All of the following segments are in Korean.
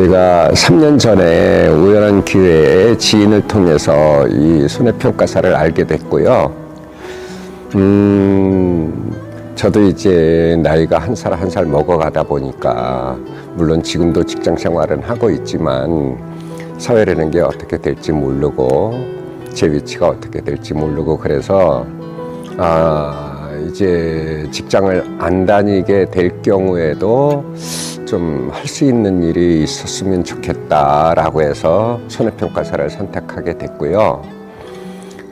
제가 3년 전에 우연한 기회에 지인을 통해서 이 손해평가사를 알게 됐고요. 저도 이제 나이가 한 살 한 살 먹어가다 보니까 물론 지금도 직장 생활은 하고 있지만 사회라는 게 어떻게 될지 모르고 제 위치가 어떻게 될지 모르고 그래서 이제 직장을 안 다니게 될 경우에도 좀 할 수 있는 일이 있었으면 좋겠다라고 해서 손해평가사를 선택하게 됐고요.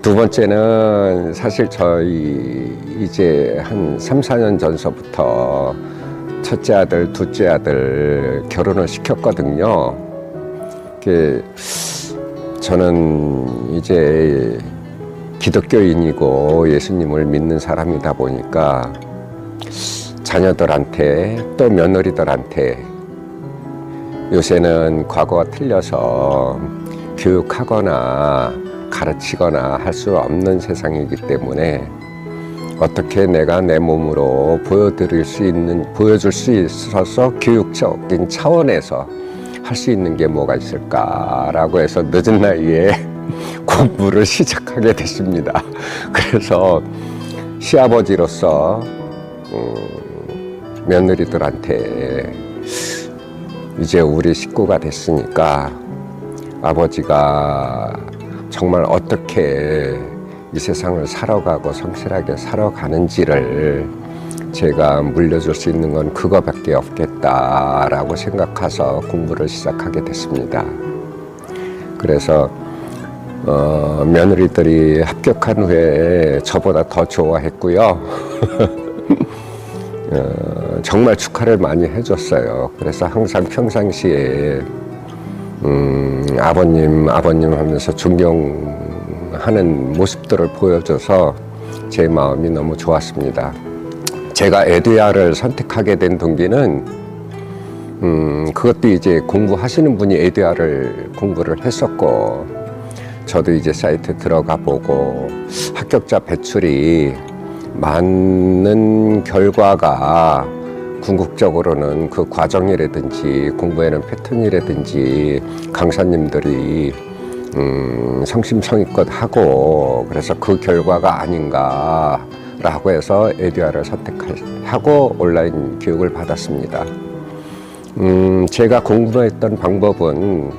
두 번째는 사실 저희 이제 한 3, 4년 전서부터 첫째 아들, 둘째 아들 결혼을 시켰거든요. 저는 이제 기독교인이고 예수님을 믿는 사람이다 보니까 자녀들한테 또 며느리들한테 요새는 과거와 틀려서 교육하거나 가르치거나 할 수 없는 세상이기 때문에 어떻게 내가 내 몸으로 보여줄 수 있어서 교육적인 차원에서 할 수 있는 게 뭐가 있을까라고 해서 늦은 나이에 공부를 시작하게 됐습니다. 그래서 시아버지로서 며느리들한테 이제 우리 식구가 됐으니까 아버지가 정말 어떻게 이 세상을 살아가고 성실하게 살아가는지를 제가 물려줄 수 있는 건 그거밖에 없겠다라고 생각해서 공부를 시작하게 됐습니다. 그래서 며느리들이 합격한 후에 저보다 더 좋아했고요. 정말 축하를 많이 해줬어요. 그래서 항상 평상시에 아버님 하면서 존경하는 모습들을 보여줘서 제 마음이 너무 좋았습니다. 제가 에듀아를 선택하게 된 동기는 그것도 이제 공부하시는 분이 에듀아를 공부를 했었고 저도 이제 사이트 들어가 보고 합격자 배출이 맞는 결과가 궁극적으로는 그 과정이라든지 공부하는 패턴이라든지 강사님들이 성심성의껏 하고 그래서 그 결과가 아닌가라고 해서 에듀아를 선택하고 온라인 교육을 받았습니다. 제가 공부했던 방법은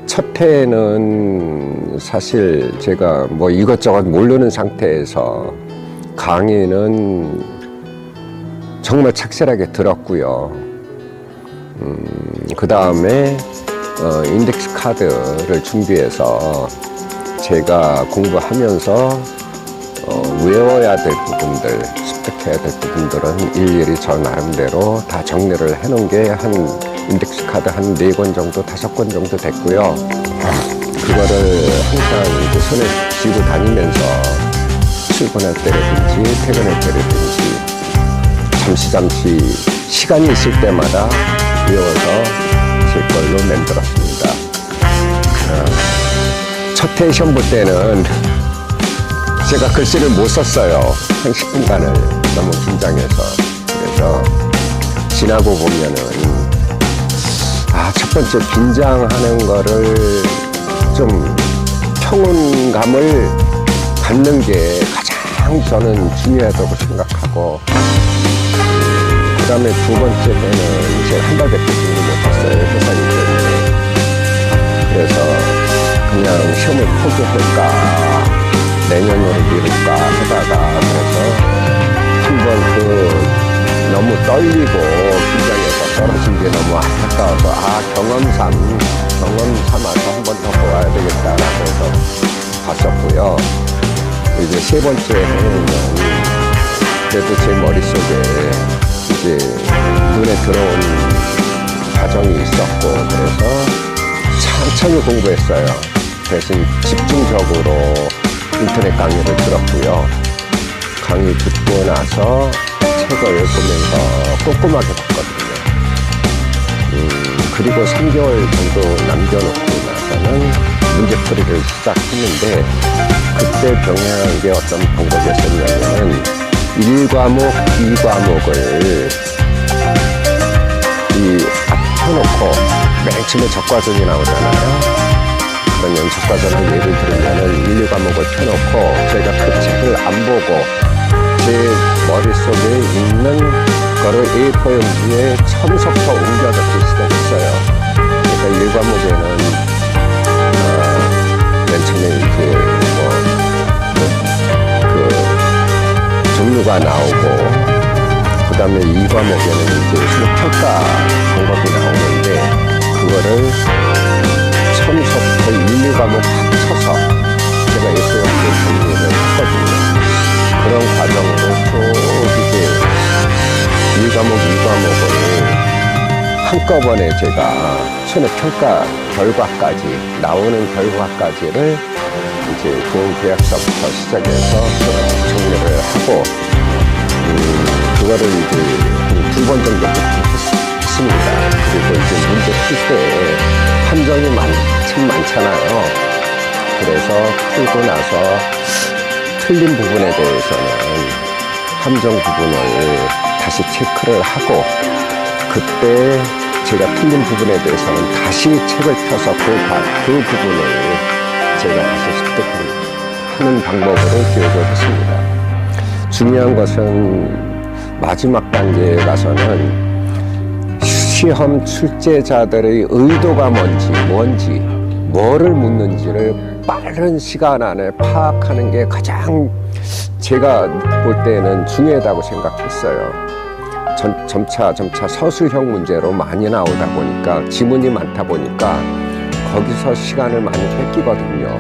첫 해에는 사실 제가 뭐 이것저것 모르는 상태에서 강의는 정말 착실하게 들었고요. 그 다음에 인덱스 카드를 준비해서 제가 공부하면서 외워야 될 부분들, 습득해야 될 부분들은 일일이 저 나름대로 다 정리를 해놓은 게 한 인덱스 카드 한 4권 정도, 5권 정도 됐고요. 그거를 항상 이제 손에 쥐고 다니면서 출근할 때라든지 퇴근할 때라든지 잠시 시간이 있을 때마다 외워서 제 걸로 만들었습니다. 첫 해 시험 볼 때는 제가 글씨를 못 썼어요. 한 10분간을 너무 긴장해서. 그래서 지나고 보면은 첫 번째 긴장하는 거를 좀 평온감을 갖는 게 가장 저는 중요하다고 생각하고 그 다음에 두 번째는 제가 한 달 밖에 공부 못했어요. 회사일 때문에. 그래서 그냥 시험을 포기할까 내년으로 미룰까 하다가 그래서 한번 너무 떨리고 긴장해서 떨어진 게 너무 안타까워서 경험 삼아서 한 번 더 보아야 되겠다라고 해서 봤었고요. 이제 세 번째 해는 그래도 제 머릿속에 이제 눈에 들어온 과정이 있었고 그래서 천천히 공부했어요. 대신 집중적으로 인터넷 강의를 들었고요. 강의 듣고 나서 책을 보면서 꼼꼼하게 봤거든요. 그리고 3개월 정도 남겨놓고 나서는 문제풀이를 시작했는데 그때 병행한 게 어떤 방법이었냐면 1과목, 2과목을 합쳐놓고 맨 처음에 적과전이 나오잖아요. 그러면 적과전을 예를 들면은 1, 2과목을 펴놓고 저희가 그 책을 안 보고 제 머릿속에 있는 거를 A4 용지에 처음부터 옮겨 적기 시작했어요. 그러니까 1과목에는 맨 처음에 이제 종류가 나오고 그 다음에 2과목에는 이제 수능평가 방법이 나오는데 그거를 처음부터 1, 2과목 합쳐서 제가 예수형제 정리를 했거든요. 그런 과정으로 쭉 이제 1과목, 2과목을 한꺼번에 제가 수능평가 결과까지 나오는 결과까지를 이제 교원계약서부터 시작해서 정리를 하고 그거를 이제 두 번 정도 했습니다. 그리고 이제 문제 풀 때 함정이 참 많잖아요. 그래서 풀고 나서 틀린 부분에 대해서는 함정 부분을 다시 체크를 하고 그때 제가 틀린 부분에 대해서는 다시 책을 펴서 그 부분을 제가 다시 습득하는 방법으로 기억을 했습니다. 중요한 것은 마지막 단계에 가서는 시험 출제자들의 의도가 뭔지, 뭐를 묻는지를 빠른 시간 안에 파악하는 게 가장 제가 볼 때는 중요하다고 생각했어요. 점차 서술형 문제로 많이 나오다 보니까 지문이 많다 보니까 거기서 시간을 많이 뺏기거든요.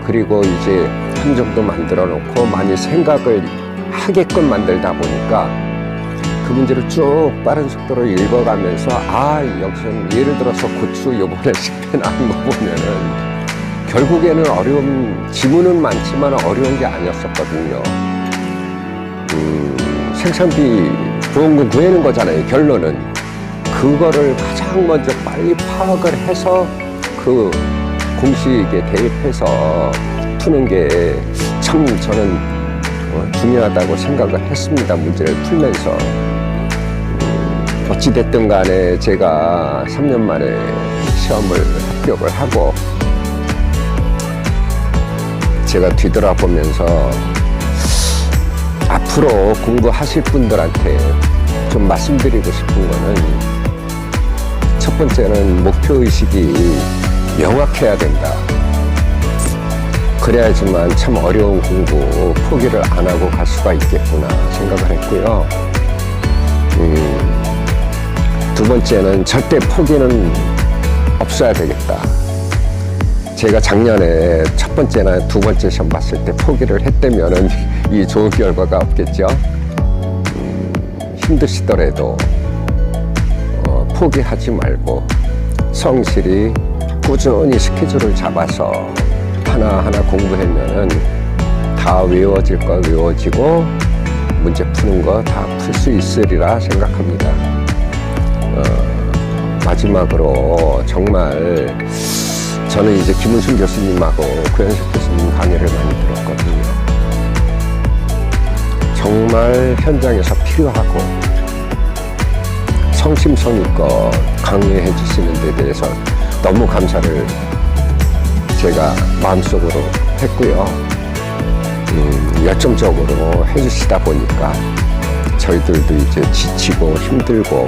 그리고 이제 함정도 만들어 놓고 많이 생각을 하게끔 만들다 보니까 그 문제를 쭉 빠른 속도로 읽어가면서 여기서는 예를 들어서 고추 요번에 10회 나온 거 보면은 결국에는 지문은 많지만 어려운 게 아니었었거든요. 생산비 보험금 구해는 거잖아요. 결론은 그거를 가장 먼저 빨리 파악을 해서 그 공식에 대입해서 푸는 게 참 저는 중요하다고 생각을 했습니다. 문제를 풀면서 어찌됐든 간에 제가 3년 만에 시험을 합격을 하고 제가 뒤돌아보면서 앞으로 공부하실 분들한테 좀 말씀드리고 싶은 거는 첫 번째는 목표의식이 명확해야 된다. 그래야지만 참 어려운 공부 포기를 안 하고 갈 수가 있겠구나 생각을 했고요. 두 번째는 절대 포기는 없어야 되겠다. 제가 작년에 첫 번째나 두 번째 시험 봤을 때 포기를 했다면은 이 좋은 결과가 없겠죠. 힘드시더라도 포기하지 말고 성실히 꾸준히 스케줄을 잡아서 하나하나 공부하면은 다 외워질 거 외워지고 문제 푸는 거 다 풀 수 있으리라 생각합니다. 마지막으로 정말 저는 이제 김은순 교수님하고 구현석 교수님 강의를 많이 들었거든요. 정말 현장에서 필요하고 성심성의껏 강의해 주시는 데 대해서 너무 감사를 제가 마음속으로 했고요. 열정적으로 해주시다 보니까 저희들도 이제 지치고 힘들고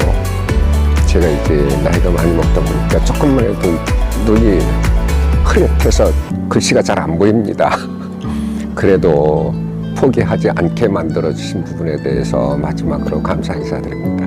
제가 이제 나이가 많이 먹다 보니까 조금만 해도 눈이 흐릿해서 글씨가 잘 안 보입니다. 그래도 포기하지 않게 만들어주신 부분에 대해서 마지막으로 감사 인사드립니다.